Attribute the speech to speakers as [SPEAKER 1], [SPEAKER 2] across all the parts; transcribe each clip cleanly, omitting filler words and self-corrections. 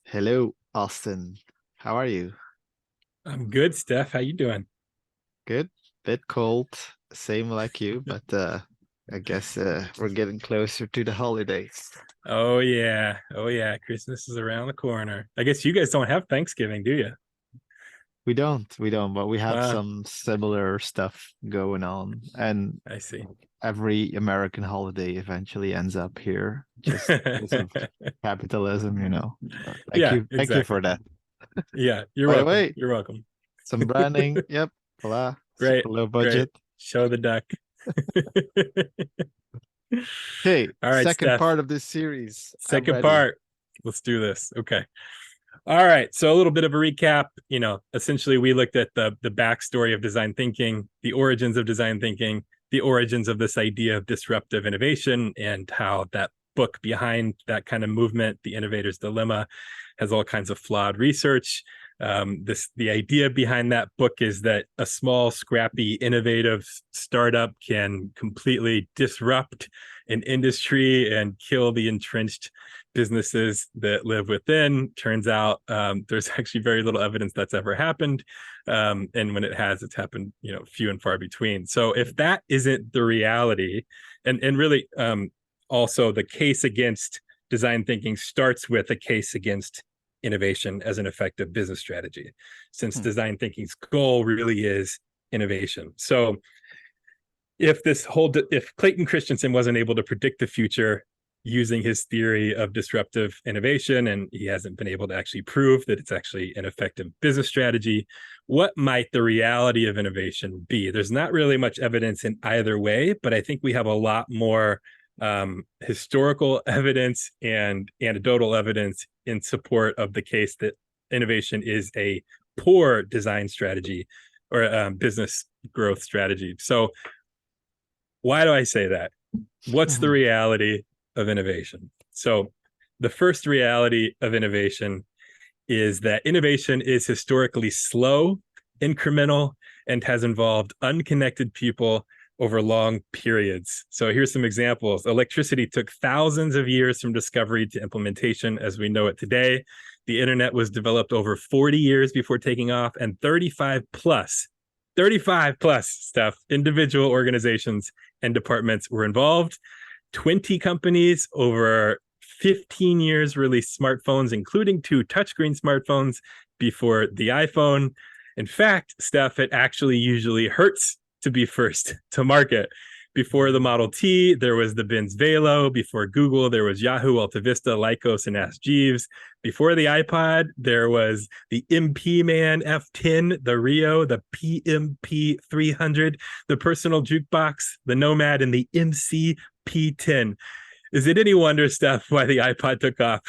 [SPEAKER 1] Hello, Austin. How are you?
[SPEAKER 2] I'm good, Steph. How you doing?
[SPEAKER 1] Good. Bit cold, same like you, but I guess we're getting closer to the holidays.
[SPEAKER 2] Oh yeah. Oh yeah. Christmas is around the corner. I guess you guys don't have Thanksgiving, do you?
[SPEAKER 1] We don't, but we have
[SPEAKER 2] Uh,
[SPEAKER 1] some similar stuff going on, and
[SPEAKER 2] I see.
[SPEAKER 1] every American holiday eventually ends up here just because of capitalism.
[SPEAKER 2] Yeah,
[SPEAKER 1] Thank you for
[SPEAKER 2] exactly.
[SPEAKER 1] that.
[SPEAKER 2] Yeah, you're
[SPEAKER 1] By the
[SPEAKER 2] welcome.
[SPEAKER 1] way,
[SPEAKER 2] You're welcome.
[SPEAKER 1] some branding. Yep, voila,
[SPEAKER 2] Great,
[SPEAKER 1] super low
[SPEAKER 2] great.
[SPEAKER 1] budget.
[SPEAKER 2] Show the duck.
[SPEAKER 1] Okay,
[SPEAKER 2] All right,
[SPEAKER 1] second
[SPEAKER 2] Steph.
[SPEAKER 1] part of this series. I'm
[SPEAKER 2] Second
[SPEAKER 1] ready.
[SPEAKER 2] part. Let's do this. Okay. All right. So a little bit of a recap. Essentially we looked at the backstory of design thinking, the origins of design thinking, the origins of this idea of disruptive innovation, and how that book behind that kind of movement, The Innovator's Dilemma, has all kinds of flawed research. The idea behind that book is that a small, scrappy, innovative startup can completely disrupt an industry and kill the entrenched businesses that live within. Turns out there's actually very little evidence that's ever happened, and when it has, it's happened few and far between. So if that isn't the reality, and really also the case against design thinking starts with a case against innovation as an effective business strategy, since
[SPEAKER 1] Hmm.
[SPEAKER 2] design thinking's goal really is innovation. So if Clayton Christensen wasn't able to predict the future using his theory of disruptive innovation, and he hasn't been able to actually prove that it's actually an effective business strategy, what might the reality of innovation be? There's not really much evidence in either way, but I think we have a lot more historical evidence and anecdotal evidence in support of the case that innovation is a poor design strategy or business growth strategy. So why do I say that? What's the reality of innovation? So, the first reality of innovation is that innovation is historically slow, incremental, and has involved unconnected people over long periods. So, here's some examples. Electricity took thousands of years from discovery to implementation as we know it today. The internet was developed over 40 years before taking off, and 35 plus stuff, individual organizations and departments were involved. 20 companies over 15 years released smartphones, including two touchscreen smartphones before the iPhone. In fact, Steph, it actually usually hurts to be first to market. Before the Model T, there was the Benz Velo. Before Google, there was Yahoo, AltaVista, Lycos, and Ask Jeeves. Before the iPod, there was the MP Man F10, the Rio, the PMP 300, the personal jukebox, the Nomad, and the MC P10. Is it any wonder, Steph, why the iPod took off?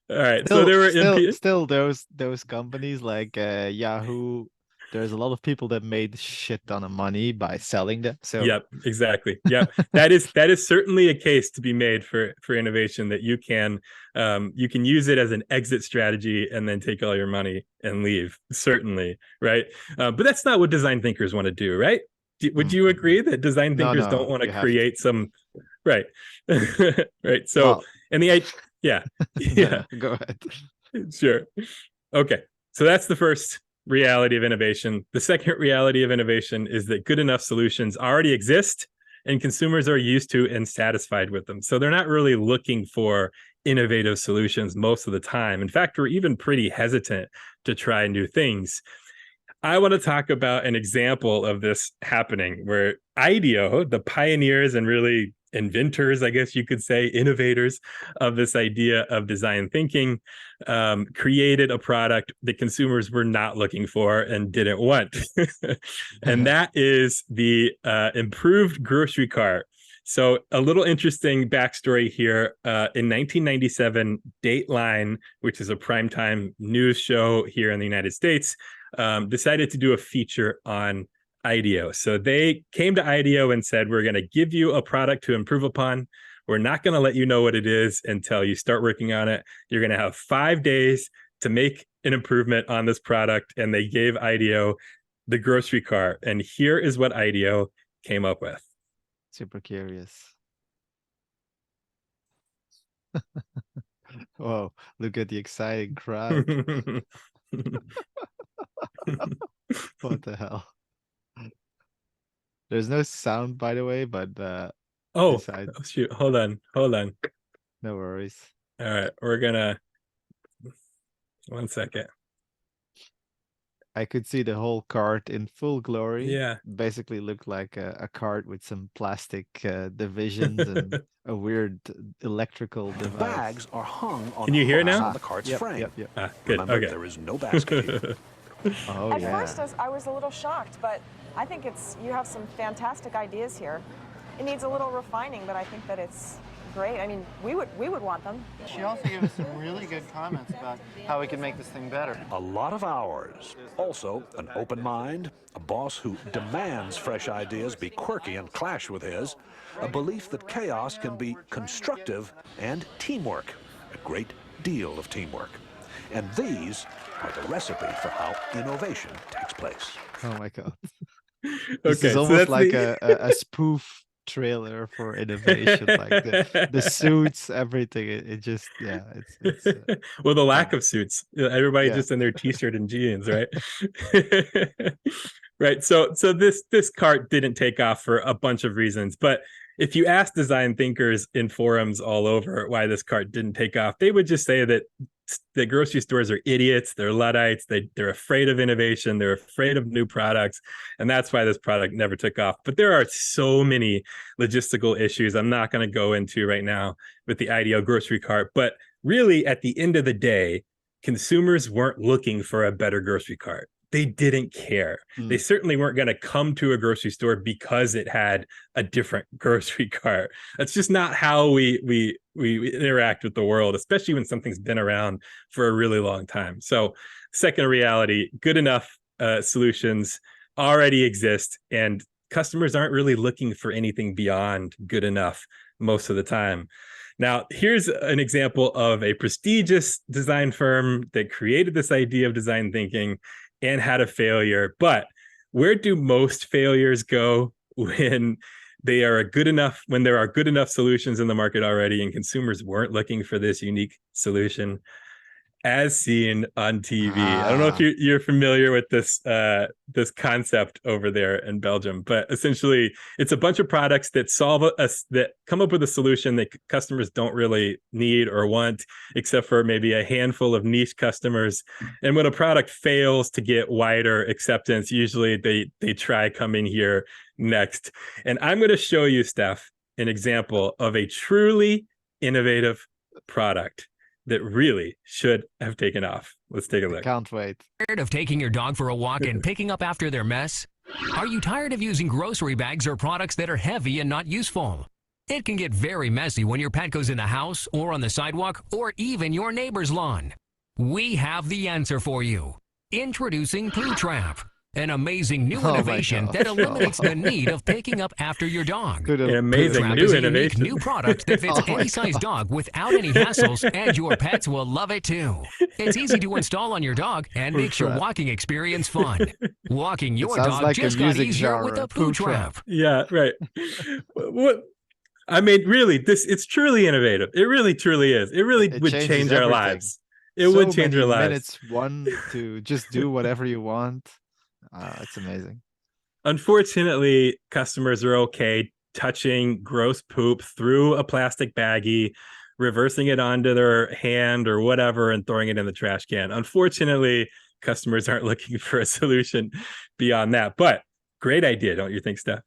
[SPEAKER 2] All right, so
[SPEAKER 1] Still,
[SPEAKER 2] there were
[SPEAKER 1] still,
[SPEAKER 2] MP.
[SPEAKER 1] still, those companies like Yahoo. There's a lot of people that made shit ton of money by selling them. So,
[SPEAKER 2] Yep, exactly. Yep, that is certainly a case to be made for innovation, that you can use it as an exit strategy and then take all your money and leave. Certainly, right? But that's not what design thinkers want to do, right? Would you
[SPEAKER 1] mhm.
[SPEAKER 2] agree that design
[SPEAKER 1] No,
[SPEAKER 2] thinkers
[SPEAKER 1] no,
[SPEAKER 2] don't want to
[SPEAKER 1] you have to.
[SPEAKER 2] create some right, right? So,
[SPEAKER 1] Well,
[SPEAKER 2] and the yeah,
[SPEAKER 1] no,
[SPEAKER 2] yeah,
[SPEAKER 1] no, go ahead.
[SPEAKER 2] sure. Okay. So that's the first reality of innovation. The second reality of innovation is that good enough solutions already exist and consumers are used to and satisfied with them. So they're not really looking for innovative solutions most of the time. In fact, we're even pretty hesitant to try new things. I want to talk about an example of this happening where IDEO, the pioneers and really inventors, I guess you could say, innovators of this idea of design thinking, created a product that consumers were not looking for and didn't want. And that is the improved grocery cart. So, a little interesting backstory here. In 1997, Dateline, which is a primetime news show here in the United States, decided to do a feature on IDEO. So they came to IDEO and said, we're going to give you a product to improve upon. We're not going to let you know what it is until you start working on it. You're going to have 5 days to make an improvement on this product. And they gave IDEO the grocery cart. And here is what IDEO came up with.
[SPEAKER 1] Super curious. Oh, look at the exciting crowd. What the hell? There's no sound, by the way, but
[SPEAKER 2] Oh,
[SPEAKER 1] besides,
[SPEAKER 2] shoot. Hold on. Hold on.
[SPEAKER 1] no worries.
[SPEAKER 2] All right. We're gonna 1 second.
[SPEAKER 1] I could see the whole cart in full glory.
[SPEAKER 2] Yeah.
[SPEAKER 1] Basically looked like a cart with some plastic divisions and a weird electrical
[SPEAKER 3] The
[SPEAKER 1] device.
[SPEAKER 3] bags are hung on
[SPEAKER 2] Can you hear it
[SPEAKER 3] hooks
[SPEAKER 2] now?
[SPEAKER 3] on the cart's
[SPEAKER 1] Yep,
[SPEAKER 3] frame.
[SPEAKER 1] yep.
[SPEAKER 2] Good.
[SPEAKER 3] Remember,
[SPEAKER 2] Okay.
[SPEAKER 3] there is no basket here.
[SPEAKER 1] Oh,
[SPEAKER 4] At
[SPEAKER 1] yeah.
[SPEAKER 4] first, I was a little shocked, but I think you have some fantastic ideas here. It needs a little refining, but I think that it's great. I mean, we would want them.
[SPEAKER 5] She also gave us some really good comments about how we can make this thing better.
[SPEAKER 3] A lot of hours. Also, an open mind, a boss who demands fresh ideas be quirky and clash with his, a belief that chaos can be constructive, and teamwork, a great deal of teamwork. And these are the recipe for how innovation takes place.
[SPEAKER 1] Oh my God. This
[SPEAKER 2] Okay.
[SPEAKER 1] is
[SPEAKER 2] So
[SPEAKER 1] almost
[SPEAKER 2] that's
[SPEAKER 1] like
[SPEAKER 2] the...
[SPEAKER 1] a spoof trailer for innovation. Like the suits, everything. It just, yeah, it's
[SPEAKER 2] well, the lack of suits. Everybody
[SPEAKER 1] Yeah.
[SPEAKER 2] just in their t-shirt and jeans, right? Right. So this cart didn't take off for a bunch of reasons, but if you ask design thinkers in forums all over why this cart didn't take off, they would just say that the grocery stores are idiots, they're Luddites, they're afraid of innovation, they're afraid of new products, and that's why this product never took off. But there are so many logistical issues I'm not going to go into right now with the IDEO grocery cart, but really at the end of the day, consumers weren't looking for a better grocery cart. They didn't care. They certainly weren't going to come to a grocery store because it had a different grocery cart. That's just not how we interact with the world, especially when something's been around for a really long time. So, second reality, good enough solutions already exist, and customers aren't really looking for anything beyond good enough most of the time. Now, here's an example of a prestigious design firm that created this idea of design thinking and had a failure. But where do most failures go when there are good enough solutions in the market already and consumers weren't looking for this unique solution? As seen on TV. I don't know if you're familiar with this this concept over there in Belgium, but essentially it's a bunch of products that that come up with a solution that customers don't really need or want, except for maybe a handful of niche customers. And when a product fails to get wider acceptance, usually they try coming here next. And I'm going to show you, Steph, an example of a truly innovative product that really should have taken off. Let's take a look.
[SPEAKER 1] Can't wait.
[SPEAKER 6] Tired of taking your dog for a walk and picking up after their mess? Are you tired of using grocery bags or products that are heavy and not useful? It can get very messy when your pet goes in the house or on the sidewalk or even your neighbor's lawn. We have the answer for you. Introducing Poo Trap, an amazing new innovation that eliminates the need of picking up after your dog.
[SPEAKER 2] An amazing
[SPEAKER 6] Poo Trap
[SPEAKER 2] new
[SPEAKER 6] is a
[SPEAKER 2] innovation.
[SPEAKER 6] unique new product that fits any size dog without any hassles, and your pets will love it too. It's easy to install on your dog and makes your walking experience fun. Walking your
[SPEAKER 1] sounds
[SPEAKER 6] dog
[SPEAKER 1] like a
[SPEAKER 6] just got
[SPEAKER 1] music
[SPEAKER 6] easier with
[SPEAKER 1] genre,
[SPEAKER 6] a Poo
[SPEAKER 1] Poo
[SPEAKER 6] Trap.
[SPEAKER 1] Trap.
[SPEAKER 2] Yeah, right. What? I mean, really, it's truly innovative. It really, truly is. It really would
[SPEAKER 1] changes
[SPEAKER 2] change our
[SPEAKER 1] everything.
[SPEAKER 2] lives. It would change
[SPEAKER 1] many
[SPEAKER 2] our lives.
[SPEAKER 1] minutes one to just do whatever you want. It's amazing.
[SPEAKER 2] Unfortunately, customers are okay touching gross poop through a plastic baggie, reversing it onto their hand or whatever, and throwing it in the trash can. Unfortunately, customers aren't looking for a solution beyond that. But great idea, don't you think, Steph?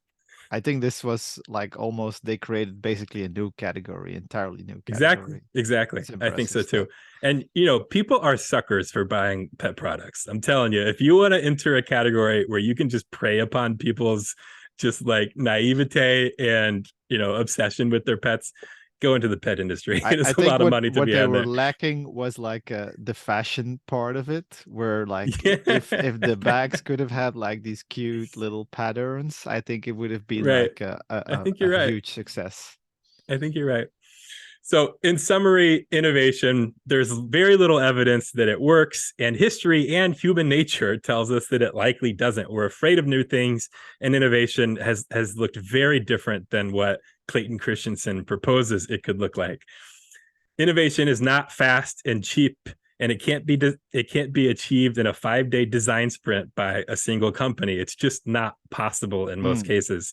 [SPEAKER 1] I think this was like almost they created basically a new category, entirely new category.
[SPEAKER 2] Exactly.
[SPEAKER 1] It's
[SPEAKER 2] I think so
[SPEAKER 1] impressive
[SPEAKER 2] too.
[SPEAKER 1] stuff.
[SPEAKER 2] And people are suckers for buying pet products. I'm telling you, if you want to enter a category where you can just prey upon people's just like naivete and obsession with their pets, go into the pet industry.
[SPEAKER 1] I
[SPEAKER 2] There's a
[SPEAKER 1] think
[SPEAKER 2] lot of money to
[SPEAKER 1] what
[SPEAKER 2] be
[SPEAKER 1] they
[SPEAKER 2] had
[SPEAKER 1] were
[SPEAKER 2] there.
[SPEAKER 1] lacking was like the fashion part of it, where like
[SPEAKER 2] Yeah.
[SPEAKER 1] if the bags could have had like these cute little patterns, I think it would have been
[SPEAKER 2] Right.
[SPEAKER 1] like
[SPEAKER 2] I think you're
[SPEAKER 1] a
[SPEAKER 2] right.
[SPEAKER 1] huge success.
[SPEAKER 2] I think you're right. So in summary, innovation, there's very little evidence that it works, and history and human nature tells us that it likely doesn't. We're afraid of new things, and innovation has looked very different than what Clayton Christensen proposes it could look like. Innovation is not fast and cheap, and it can't be achieved in a 5-day design sprint by a single company. It's just not possible in most cases.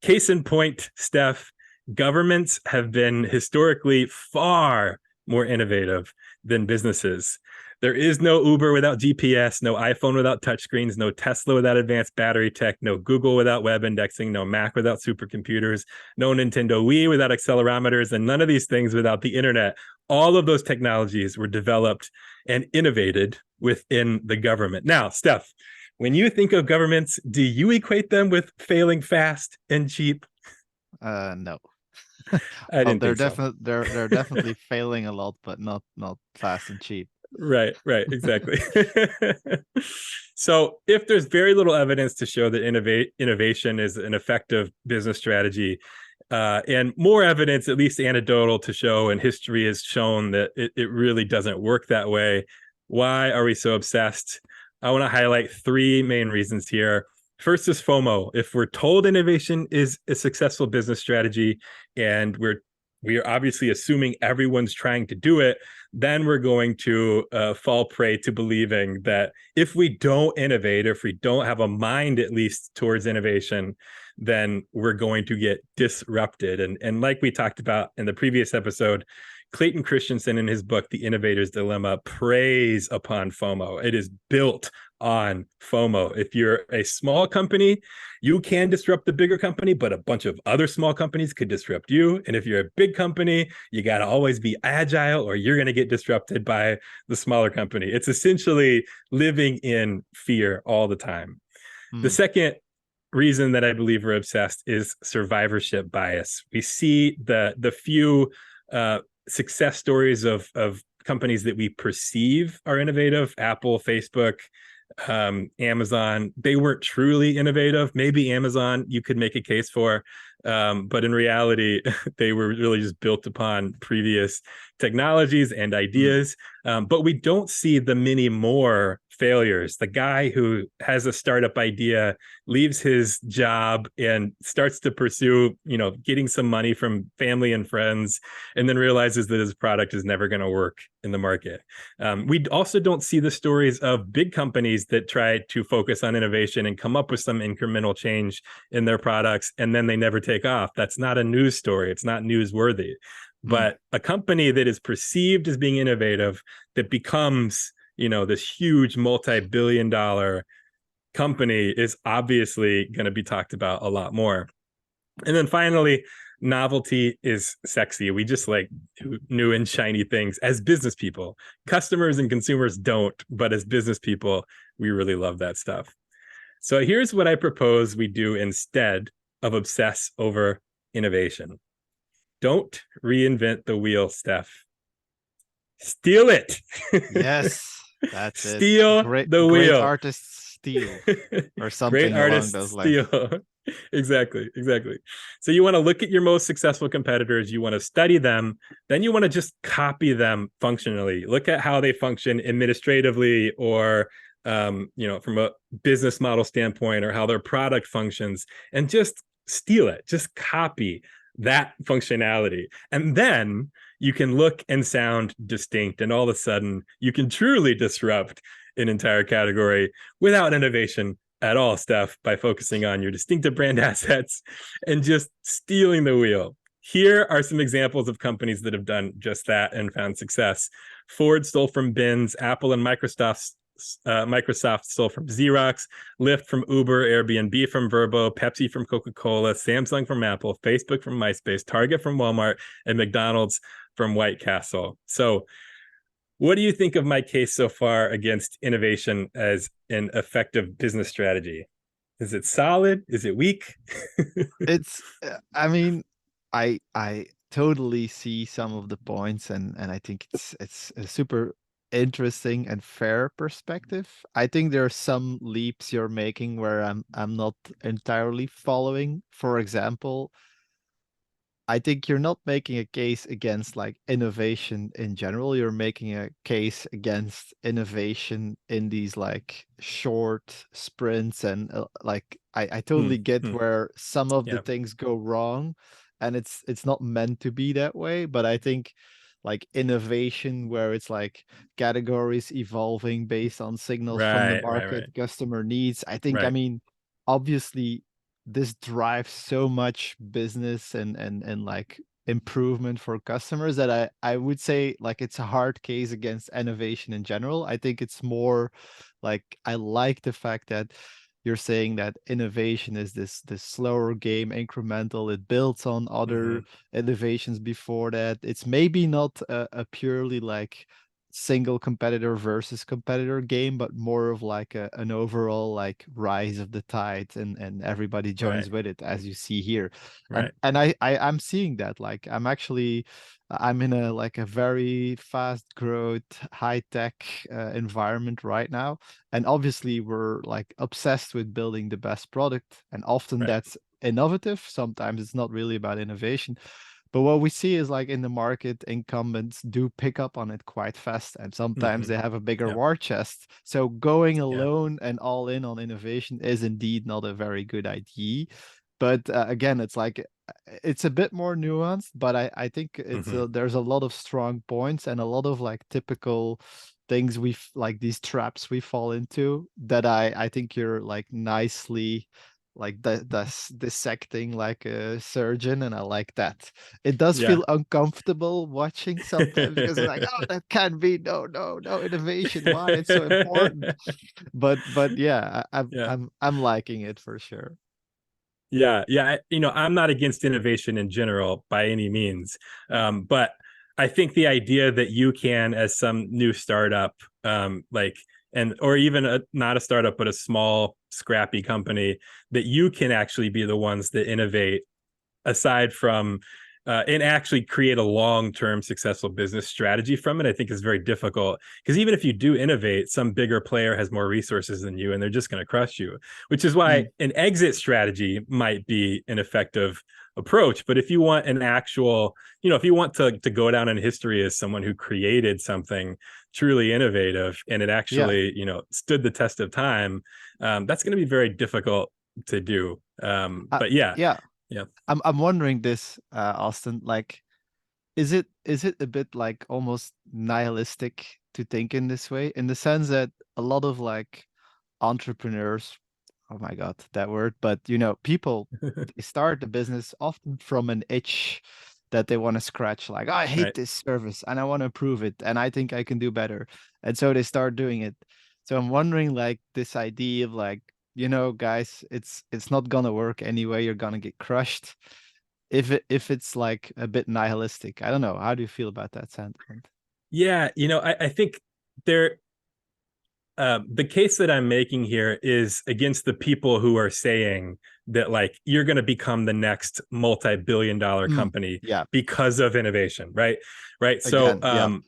[SPEAKER 2] Case in point, Steph, governments have been historically far more innovative than businesses. There is no Uber without GPS, no iPhone without touchscreens, no Tesla without advanced battery tech, no Google without web indexing, no Mac without supercomputers, no Nintendo Wii without accelerometers, and none of these things without the internet. All of those technologies were developed and innovated within the government. Now, Steph, when you think of governments, do you equate them with failing fast and cheap?
[SPEAKER 1] No.
[SPEAKER 2] I didn't
[SPEAKER 1] they're
[SPEAKER 2] think so.
[SPEAKER 1] they're definitely failing a lot, but not fast and cheap.
[SPEAKER 2] Right, exactly. So if there's very little evidence to show that innovation is an effective business strategy, and more evidence, at least anecdotal, to show, and history has shown that it really doesn't work that way, why are we so obsessed? I want to highlight 3 main reasons here. First is FOMO. If we're told innovation is a successful business strategy, and we are obviously assuming everyone's trying to do it, then we're going to fall prey to believing that if we don't innovate, or if we don't have a mind at least towards innovation, then we're going to get disrupted. And like we talked about in the previous episode, Clayton Christensen in his book, The Innovator's Dilemma, preys upon FOMO. It is built on FOMO. If you're a small company, you can disrupt the bigger company, but a bunch of other small companies could disrupt you. And if you're a big company, you got to always be agile, or you're going to get disrupted by the smaller company. It's essentially living in fear all the time. The second reason that I believe we're obsessed is survivorship bias. We see the few success stories of companies that we perceive are innovative, Apple, Facebook, Amazon. They weren't truly innovative. Maybe Amazon you could make a case for, but in reality, they were really just built upon previous technologies and ideas. But we don't see the many more failures. The guy who has a startup idea, leaves his job and starts to pursue, getting some money from family and friends, and then realizes that his product is never going to work in the market. We also don't see the stories of big companies that try to focus on innovation and come up with some incremental change in their products, and then they never take off. That's not a news story. It's not newsworthy. But a company that is perceived as being innovative, that becomes, this huge multi-billion-dollar company, is obviously going to be talked about a lot more. And then finally, novelty is sexy. We just like new and shiny things as business people. Customers and consumers don't, but as business people, we really love that stuff. So here's what I propose we do instead of obsess over innovation. Don't reinvent the wheel, Steph. Steal it.
[SPEAKER 1] Yes, that's
[SPEAKER 2] Steal
[SPEAKER 1] it. Great,
[SPEAKER 2] the
[SPEAKER 1] great
[SPEAKER 2] wheel.
[SPEAKER 1] Artists steal, or something
[SPEAKER 2] Great
[SPEAKER 1] along
[SPEAKER 2] artists
[SPEAKER 1] those lines.
[SPEAKER 2] steal. Exactly. So you want to look at your most successful competitors. You want to study them. Then you want to just copy them functionally. Look at how they function administratively, or from a business model standpoint, or how their product functions, and just steal it. Just copy that functionality. And then you can look and sound distinct. And all of a sudden, you can truly disrupt an entire category without innovation at all, Steph, by focusing on your distinctive brand assets and just stealing the wheel. Here are some examples of companies that have done just that and found success. Ford stole from Benz, Apple and Microsoft stole from Xerox, Lyft from Uber, Airbnb from Vrbo, Pepsi from Coca-Cola, Samsung from Apple, Facebook from MySpace, Target from Walmart, and McDonald's from White Castle. So what do you think of my case so far against innovation as an effective business strategy? Is it solid? Is it weak?
[SPEAKER 1] I totally see some of the points, and I think it's a super interesting and fair perspective. I think there are some leaps you're making where I'm not entirely following. For example, I think you're not making a case against like innovation in general. You're making a case against innovation in these like short sprints, and I totally get where some of the things go wrong, and it's not meant to be that way. But I think like innovation where it's like categories evolving based on signals from the market, customer needs. I think, I mean, obviously this drives so much business and like improvement for customers that I would say like it's a hard case against innovation in general. I think it's more like I like the fact that you're saying that innovation is this slower game, incremental. It builds on other innovations before that. It's maybe not a purely like single competitor versus competitor game, but more of like an overall like rise of the tide, and everybody joins with it, as you see here. And I'm seeing that. Like I'm in a like a very fast growth, high tech environment right now, and obviously we're like obsessed with building the best product, and often that's innovative. Sometimes it's not really about innovation. But what we see is like in the market, incumbents do pick up on it quite fast, and sometimes they have a bigger war chest. So going alone and all in on innovation is indeed not a very good idea. But again, it's like it's a bit more nuanced, but I think it's there's a lot of strong points and a lot of like typical things like these traps we fall into that I think you're like nicely like that's dissecting like a surgeon, and I like that. It does feel uncomfortable watching sometimes because it's like, oh, that can't be, no innovation, why it's so important. But yeah, I'm liking it for sure.
[SPEAKER 2] Yeah. I'm not against innovation in general by any means, but I think the idea that you can, as some new startup, or even not a startup, but a small, scrappy company, that you can actually be the ones that innovate aside from and actually create a long-term successful business strategy from it, I think is very difficult. Because even if you do innovate, some bigger player has more resources than you, and they're just going to crush you, which is why an exit strategy might be an effective approach. But if you want an actual, if you want to go down in history as someone who created something truly innovative and it actually, stood the test of time, that's going to be very difficult to do. But yeah.
[SPEAKER 1] I'm wondering this, Austin, like, is it a bit like almost nihilistic to think in this way, in the sense that a lot of like entrepreneurs, oh my God, that word, but people they start a business often from an itch that they want to scratch, like, oh, I hate this service and I want to improve it and I think I can do better. And so they start doing it. So I'm wondering like this idea of like, guys, it's not gonna work anyway. You're gonna get crushed. If it's like a bit nihilistic, I don't know. How do you feel about that sentiment?
[SPEAKER 2] Yeah, I think the case that I'm making here is against the people who are saying that like you're going to become the next multi-billion-dollar company because of innovation, right?
[SPEAKER 1] Again,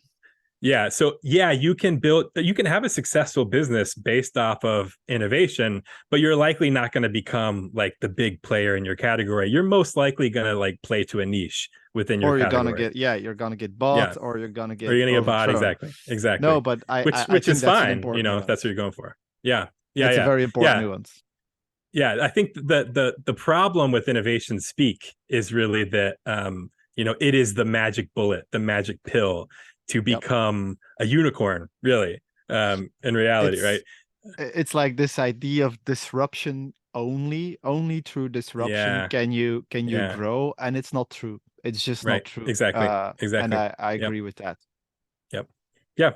[SPEAKER 2] So you can have a successful business based off of innovation, but you're likely not going to become like the big player in your category. You're most likely going to like play to a niche within your category.
[SPEAKER 1] You're gonna get bought, or you're gonna get
[SPEAKER 2] bought. Exactly.
[SPEAKER 1] No, but
[SPEAKER 2] which is fine, if
[SPEAKER 1] nuance.
[SPEAKER 2] that's what you're going for. Yeah.
[SPEAKER 1] It's a very important nuance.
[SPEAKER 2] Yeah, I think the problem with innovation speak is really that it is the magic bullet, the magic pill to become a unicorn, really, in reality, right?
[SPEAKER 1] It's like this idea of disruption only through disruption can you grow, and it's not true. It's just not true.
[SPEAKER 2] Exactly.
[SPEAKER 1] And I agree with that.
[SPEAKER 2] Yep. Yeah.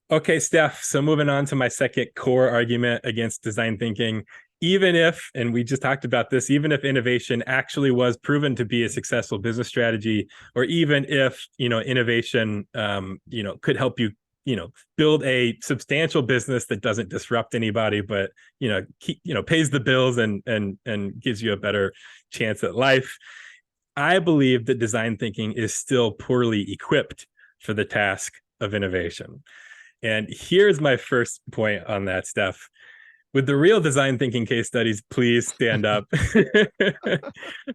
[SPEAKER 2] Okay, Steph. So moving on to my second core argument against design thinking. Even if, and we just talked about this, even if innovation actually was proven to be a successful business strategy, or even if, innovation, could help you, build a substantial business that doesn't disrupt anybody, but, pays the bills and gives you a better chance at life. I believe that design thinking is still poorly equipped for the task of innovation. And here's my first point on that, Steph. With the real design thinking case studies, please stand up.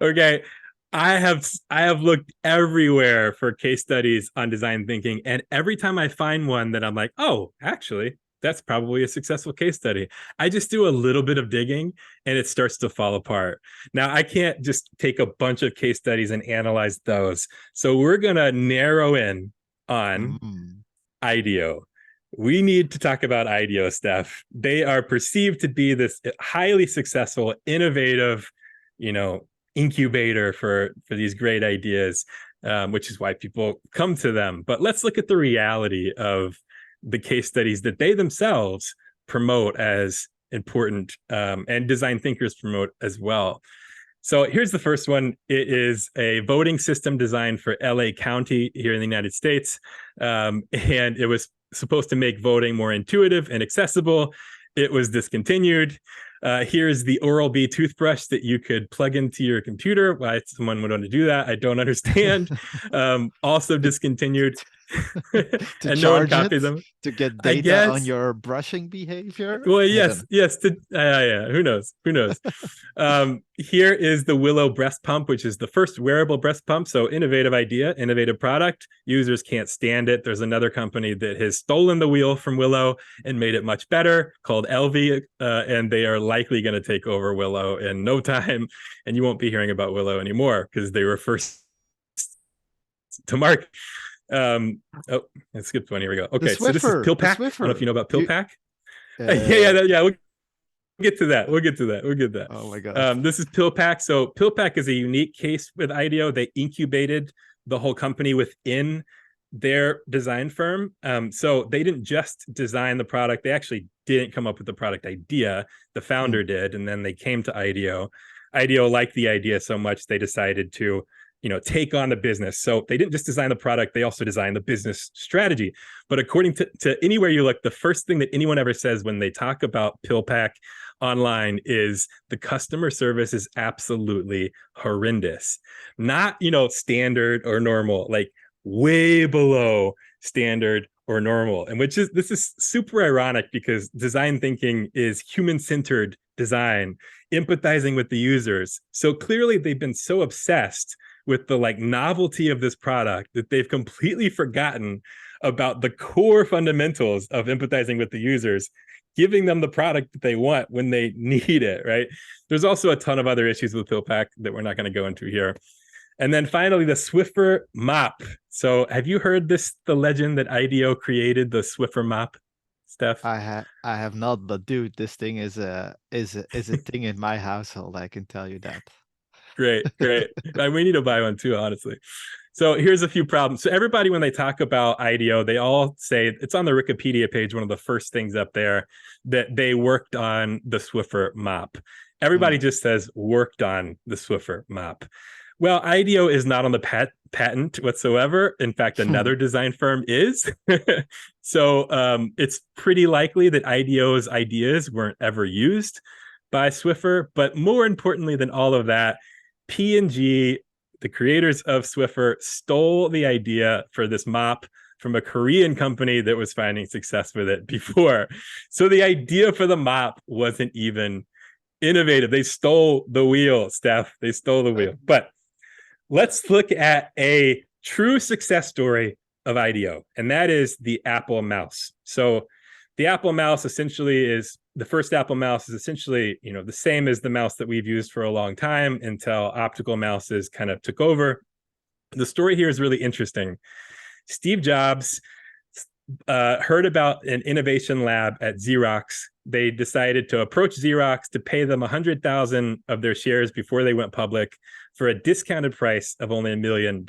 [SPEAKER 2] Okay. I have looked everywhere for case studies on design thinking. And every time I find one that I'm like, oh, actually, that's probably a successful case study. I just do a little bit of digging and it starts to fall apart. Now, I can't just take a bunch of case studies and analyze those. So we're going to narrow in on IDEO. We need to talk about IDEO, Steph. They are perceived to be this highly successful, innovative, incubator for these great ideas, which is why people come to them. But let's look at the reality of the case studies that they themselves promote as important, and design thinkers promote as well. So here's the first one. It is a voting system designed for LA County here in the United States. And it was supposed to make voting more intuitive and accessible. It was discontinued. Here's the Oral-B toothbrush that you could plug into your computer. Why someone would want to do that, I don't understand. Also discontinued.
[SPEAKER 1] To
[SPEAKER 2] and no one
[SPEAKER 1] charge
[SPEAKER 2] copied
[SPEAKER 1] it,
[SPEAKER 2] them.
[SPEAKER 1] to get data on your brushing behavior.
[SPEAKER 2] Well, yes. Yeah. Who knows? Here is the Willow breast pump, which is the first wearable breast pump. So innovative idea, innovative product. Users can't stand it. There's another company that has stolen the wheel from Willow and made it much better, called LV, and they are likely going to take over Willow in no time. And you won't be hearing about Willow anymore because they were first to market. I skipped one. Here we go. Okay, so this is PillPack. I don't know if you know about PillPack. Yeah. We'll get to that. We'll get to that.
[SPEAKER 1] Oh my god.
[SPEAKER 2] This is PillPack. So PillPack is a unique case with IDEO. They incubated the whole company within their design firm. So they didn't just design the product. They actually didn't come up with the product idea. The founder did, and then they came to IDEO. IDEO liked the idea so much they decided to take on the business. So they didn't just design the product, they also designed the business strategy. But according to anywhere you look, the first thing that anyone ever says when they talk about PillPack online is the customer service is absolutely horrendous. Not, standard or normal, like way below standard or normal. And this is super ironic because design thinking is human-centered design, empathizing with the users. So clearly they've been so obsessed with the novelty of this product that they've completely forgotten about the core fundamentals of empathizing with the users, giving them the product that they want when they need it, right? There's also a ton of other issues with PillPack that we're not going to go into here. And then finally, the Swiffer mop. So have you heard the legend that IDEO created the Swiffer mop, Steph?
[SPEAKER 1] I have not, but dude, this thing is a thing in my household, I can tell you that.
[SPEAKER 2] Great. We need to buy one too, honestly. So here's a few problems. So everybody, when they talk about IDEO, they all say, it's on the Wikipedia page, one of the first things up there, that they worked on the Swiffer mop. Everybody just says worked on the Swiffer mop. Well, IDEO is not on the patent whatsoever. In fact, another design firm is. So it's pretty likely that IDEO's ideas weren't ever used by Swiffer. But more importantly than all of that, P&G, the creators of Swiffer, stole the idea for this mop from a Korean company that was finding success with it before. So the idea for the mop wasn't even innovative. They stole the wheel, Steph. They stole the wheel. But let's look at a true success story of IDEO, and that is the Apple mouse. So the Apple mouse the first Apple mouse is essentially, the same as the mouse that we've used for a long time until optical mouses kind of took over. The story here is really interesting. Steve Jobs heard about an innovation lab at Xerox. They decided to approach Xerox to pay them 100,000 of their shares before they went public for a discounted price of only $1 million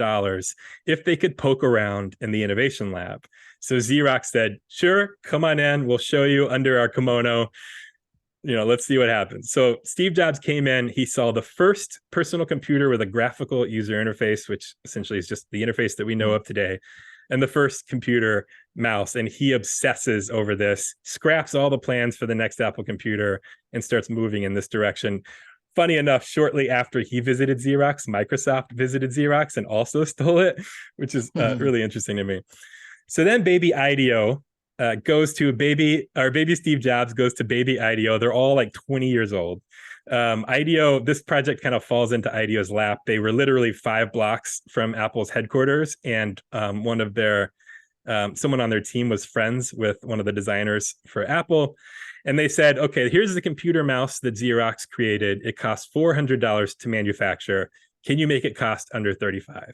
[SPEAKER 2] if they could poke around in the innovation lab. So Xerox said, sure, come on in. We'll show you under our kimono. Let's see what happens. So Steve Jobs came in. He saw the first personal computer with a graphical user interface, which essentially is just the interface that we know of today, and the first computer mouse. And he obsesses over this, scraps all the plans for the next Apple computer, and starts moving in this direction. Funny enough, shortly after he visited Xerox, Microsoft visited Xerox and also stole it, which is really interesting to me. So then baby IDEO baby Steve Jobs goes to baby IDEO. They're all 20 years old. IDEO, this project kind of falls into IDEO's lap. They were literally 5 blocks from Apple's headquarters, and one of their someone on their team was friends with one of the designers for Apple. And they said, okay, here's the computer mouse that Xerox created. It costs $400 to manufacture. Can you make it cost under $35?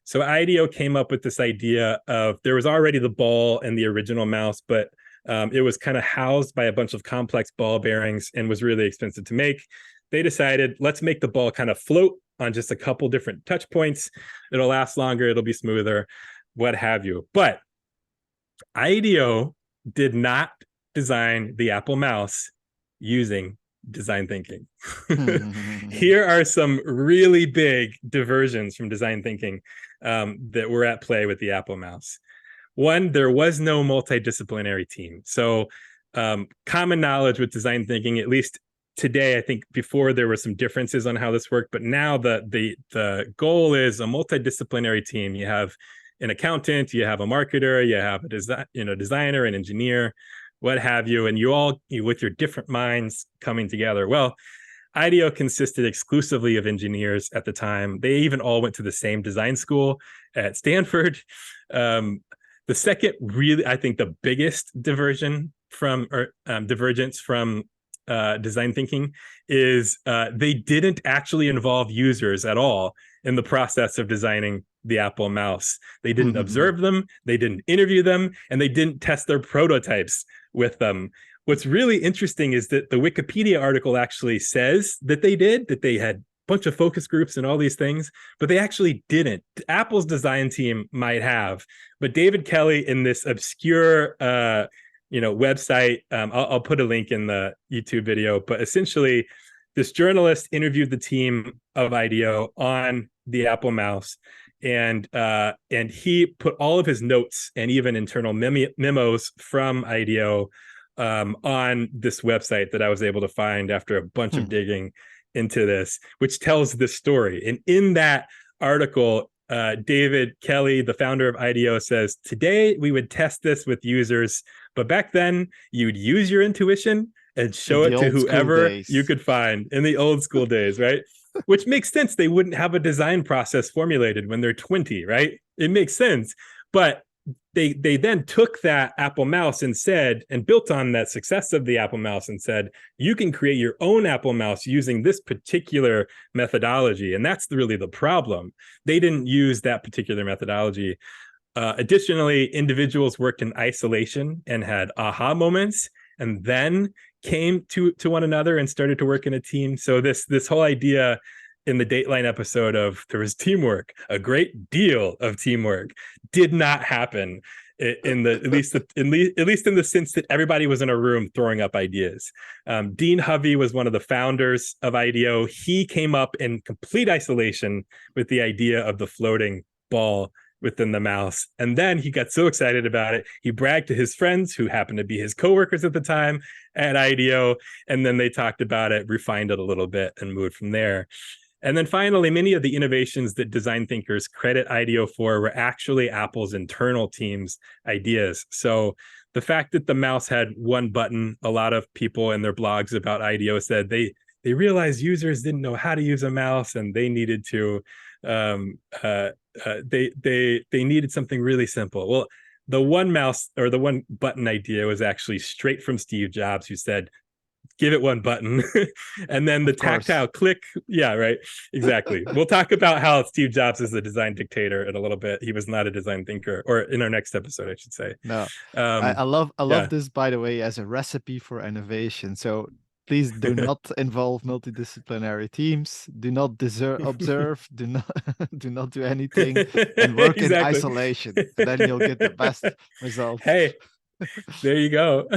[SPEAKER 2] So IDEO came up with this idea of, there was already the ball and the original mouse, but it was kind of housed by a bunch of complex ball bearings and was really expensive to make. They decided, let's make the ball kind of float on just a couple different touch points. It'll last longer, it'll be smoother, what have you. But IDEO did not design the Apple mouse using design thinking. Here are some really big diversions from design thinking that were at play with the Apple mouse. One, there was no multidisciplinary team. So common knowledge with design thinking, at least today, I think before there were some differences on how this worked, but now the goal is a multidisciplinary team. You have an accountant, you have a marketer, you have a designer, an engineer, what have you, and you with your different minds coming together. Well, IDEO consisted exclusively of engineers at the time. They even all went to the same design school at Stanford. The second, really, I think the biggest divergence from design thinking is they didn't actually involve users at all in the process of designing the Apple mouse. They didn't observe them, they didn't interview them, and they didn't test their prototypes with them. What's really interesting is that the Wikipedia article actually says that they had a bunch of focus groups and all these things, but they actually didn't. Apple's design team might have, but David Kelly in this obscure website, I'll put a link in the YouTube video, but essentially this journalist interviewed the team of IDEO on the Apple mouse, and he put all of his notes and even internal memos from IDEO on this website that I was able to find after a bunch of digging into this, which tells this story. And in that article, David Kelly, the founder of IDEO, says, today we would test this with users, but back then you'd use your intuition and show it to whoever you could find in the old school days, right? Which makes sense. They wouldn't have a design process formulated when they're 20, right? It makes sense. But they then took that Apple mouse and built on that success of the Apple mouse and said, you can create your own Apple mouse using this particular methodology. And that's really the problem. They didn't use that particular methodology. Additionally, individuals worked in isolation and had aha moments, and then came to one another and started to work in a team. So this whole idea in the Dateline episode of there was teamwork, a great deal of teamwork, did not happen at least in the sense that everybody was in a room throwing up ideas. Dean Hovey was one of the founders of IDEO. He came up in complete isolation with the idea of the floating ball within the mouse. And then he got so excited about it, he bragged to his friends who happened to be his coworkers at the time at IDEO. And then they talked about it, refined it a little bit, and moved from there. And then finally, many of the innovations that design thinkers credit IDEO for were actually Apple's internal team's ideas. So the fact that the mouse had one button, a lot of people in their blogs about IDEO said they realized users didn't know how to use a mouse, and they needed to they needed something really simple. Well, the one mouse or the one button idea was actually straight from Steve Jobs, who said, give it one button. And then the tactile click. Yeah, right. Exactly. We'll talk about how Steve Jobs is a design dictator in a little bit. He was not a design thinker, or in our next episode, I should say.
[SPEAKER 1] No, I love this, by the way, as a recipe for innovation. So please do not involve multidisciplinary teams. Do not observe. Do not do anything, and work in isolation. And then you'll get the best results.
[SPEAKER 2] Hey, there you go.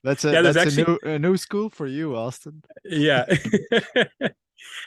[SPEAKER 1] That's a new school for you, Austin.
[SPEAKER 2] Yeah.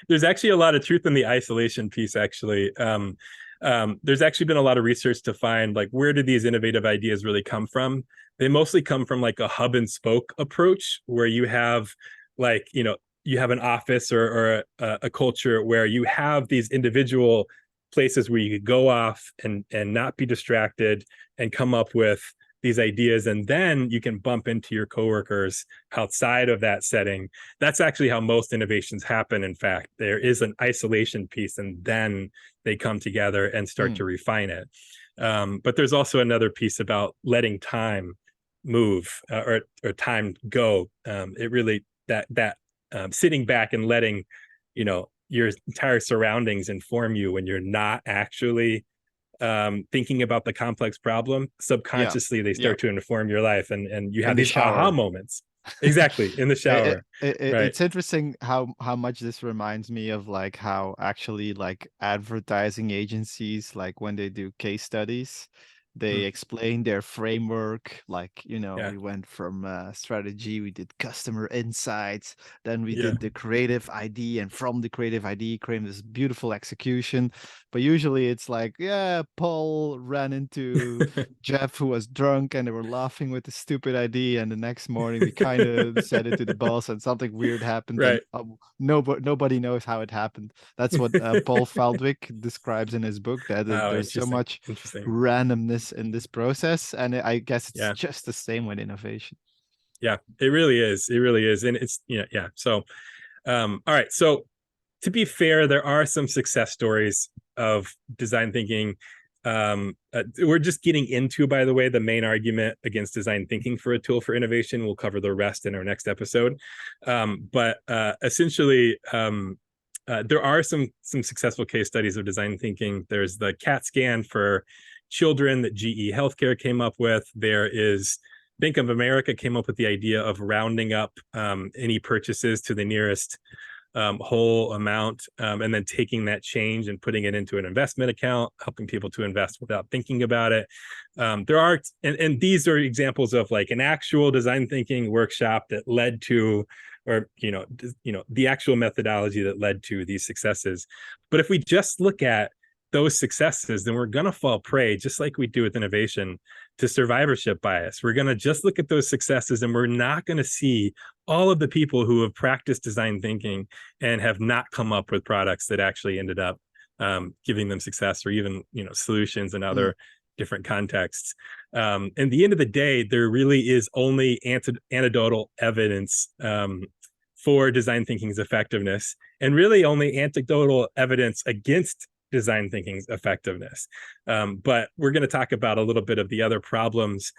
[SPEAKER 2] There's actually a lot of truth in the isolation piece, actually. There's actually been a lot of research to find, like, where did these innovative ideas really come from? They mostly come from like a hub and spoke approach, where you have you have an office or a culture where you have these individual places where you could go off and not be distracted and come up with these ideas, and then you can bump into your coworkers outside of that setting. That's actually how most innovations happen. In fact, there is an isolation piece, and then they come together and start to refine it. But there's also another piece about letting time move, or time go. It really, that sitting back and letting, your entire surroundings inform you when you're not actually thinking about the complex problem. Subconsciously, they start to inform your life, and you have these aha moments. Exactly, in the shower. Right.
[SPEAKER 1] It's interesting how much this reminds me of like how actually like advertising agencies, like when they do case studies, they explain their framework. Like, we went from strategy, we did customer insights, then we did the creative ID, and from the creative ID came this beautiful execution. But usually it's like, Paul ran into Jeff, who was drunk, and they were laughing with the stupid ID, and the next morning we kind of said it to the boss, and something weird happened.
[SPEAKER 2] Right.
[SPEAKER 1] And nobody knows how it happened. That's what Paul Feldwick describes in his book, that there's so much randomness in this process, and I guess it's just the same with innovation.
[SPEAKER 2] Yeah, it really is. It really is. And it's, So, all right. So to be fair, there are some success stories of design thinking. We're just getting into, by the way, the main argument against design thinking for a tool for innovation. We'll cover the rest in our next episode. But essentially, there are some successful case studies of design thinking. There's the CAT scan for children that GE Healthcare came up with. There is Bank of America came up with the idea of rounding up any purchases to the nearest whole amount, and then taking that change and putting it into an investment account, helping people to invest without thinking about it. There are, and these are examples of like an actual design thinking workshop that led to, or the actual methodology that led to these successes. But if we just look at those successes, then we're going to fall prey, just like we do with innovation, to survivorship bias. We're going to just look at those successes, and we're not going to see all of the people who have practiced design thinking and have not come up with products that actually ended up giving them success, or even solutions in other different contexts. At the end of the day, there really is only anecdotal evidence for design thinking's effectiveness, and really only anecdotal evidence against design thinking's effectiveness. But we're going to talk about a little bit of the other problems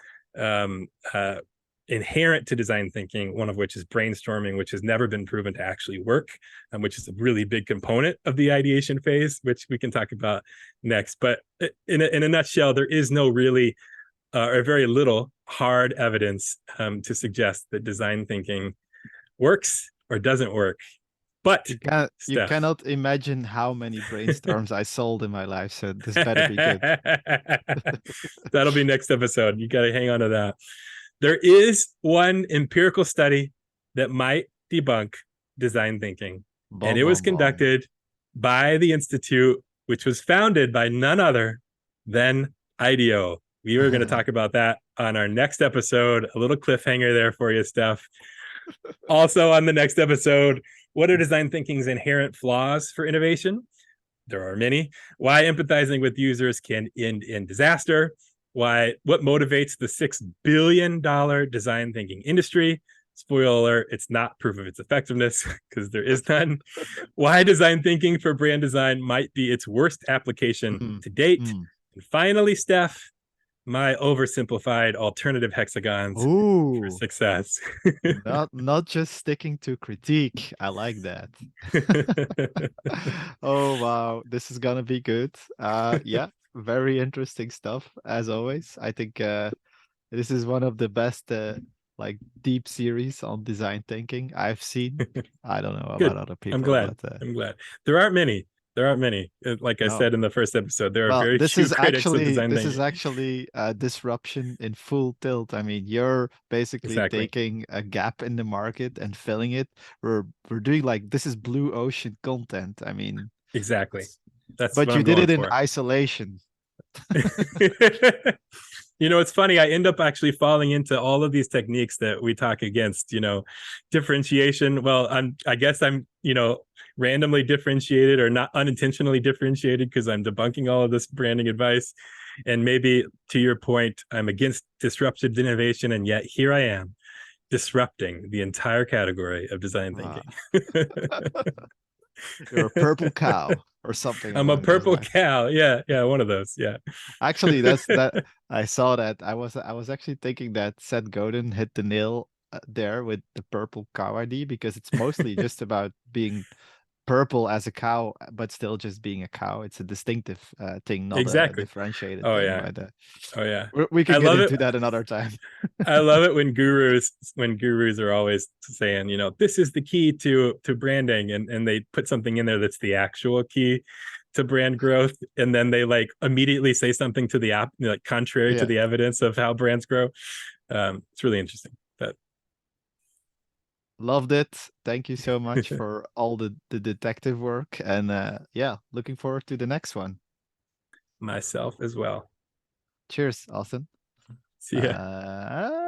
[SPEAKER 2] inherent to design thinking, one of which is brainstorming, which has never been proven to actually work, which is a really big component of the ideation phase, which we can talk about next. But in a nutshell, there is no really or very little hard evidence to suggest that design thinking works or doesn't work. But
[SPEAKER 1] you cannot imagine how many brainstorms I sold in my life, so this better be good.
[SPEAKER 2] That'll be next episode. You got to hang on to that. There is one empirical study that might debunk design thinking, and it was conducted by the Institute, which was founded by none other than IDEO. We were going to talk about that on our next episode. A little cliffhanger there for you, Steph. Also on the next episode, what are design thinking's inherent flaws for innovation? There are many. Why empathizing with users can end in disaster. What motivates the $6 billion design thinking industry? Spoiler alert, it's not proof of its effectiveness, because there is none. Why design thinking for brand design might be its worst application to date. And finally, Steph, my oversimplified alternative hexagons for success.
[SPEAKER 1] not just sticking to critique. I like that. Oh wow, this is gonna be good. Very interesting stuff as always. I think this is one of the best like deep series on design thinking I've seen. I don't know about other people.
[SPEAKER 2] I'm glad. I'm glad. There aren't many. Like I said in the first episode, there are very few critics of design thinking.
[SPEAKER 1] This is actually a disruption in full tilt. I mean, you're basically taking a gap in the market and filling it. We're doing like, this is blue ocean content. I mean,
[SPEAKER 2] exactly.
[SPEAKER 1] But you did it in isolation.
[SPEAKER 2] It's funny. I end up actually falling into all of these techniques that we talk against. Differentiation. Well, I guess I'm randomly differentiated, or not unintentionally differentiated, because I'm debunking all of this branding advice. And maybe to your point, I'm against disruptive innovation, and yet here I am disrupting the entire category of design thinking.
[SPEAKER 1] You're a purple cow. or something
[SPEAKER 2] I'm a
[SPEAKER 1] along those
[SPEAKER 2] purple
[SPEAKER 1] lines.
[SPEAKER 2] cow. Yeah, yeah, one of those. Yeah.
[SPEAKER 1] Actually, that's that. I saw that. I was actually thinking that Seth Godin hit the nail there with the purple cow ID, because it's mostly just about being purple as a cow, but still just being a cow. It's a distinctive thing, not a
[SPEAKER 2] Exactly.
[SPEAKER 1] differentiated
[SPEAKER 2] Oh
[SPEAKER 1] thing.
[SPEAKER 2] yeah.
[SPEAKER 1] But
[SPEAKER 2] Oh yeah.
[SPEAKER 1] we
[SPEAKER 2] I
[SPEAKER 1] can get
[SPEAKER 2] love it.
[SPEAKER 1] into that another time.
[SPEAKER 2] I love it when gurus are always saying, you know, this is the key to branding, and they put something in there that's the actual key to brand growth, and then they like immediately say something to the app, like contrary to
[SPEAKER 1] Yeah.
[SPEAKER 2] the evidence of how brands grow. It's really interesting. But
[SPEAKER 1] Loved it. Thank you so much for all the detective work. And yeah, looking forward to the next one.
[SPEAKER 2] myself as well.
[SPEAKER 1] Cheers, Austin.
[SPEAKER 2] See ya.